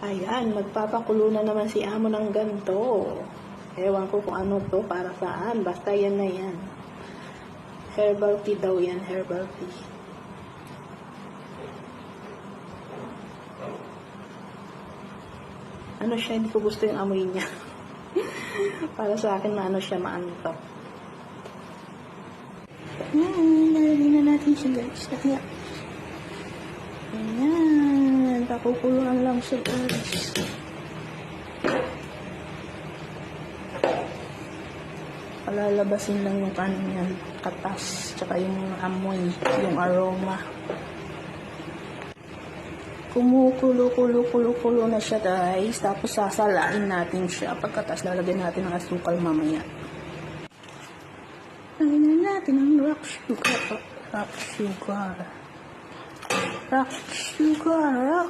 Ayan, magpapakulo na naman si amo ng ganito. Ewan ko kung ano to, para saan. Basta yan na yan. Herbal tea daw yan, herbal tea. Ano siya, hindi ko gusto yung amoy niya. Para sa akin, maano siya, maantok. Lalagyan na natin siya, guys. Ayan, pakukuluan lang siya, guys. Palalabasin lang yung kanyang katas, tsaka yung amoy, yung aroma. Kumukulo na siya, guys. Tapos sasalain natin siya. Pagkatas, lalagyan natin ng asukal mamaya. Lagyan natin ang rock sugar. Rock sugar.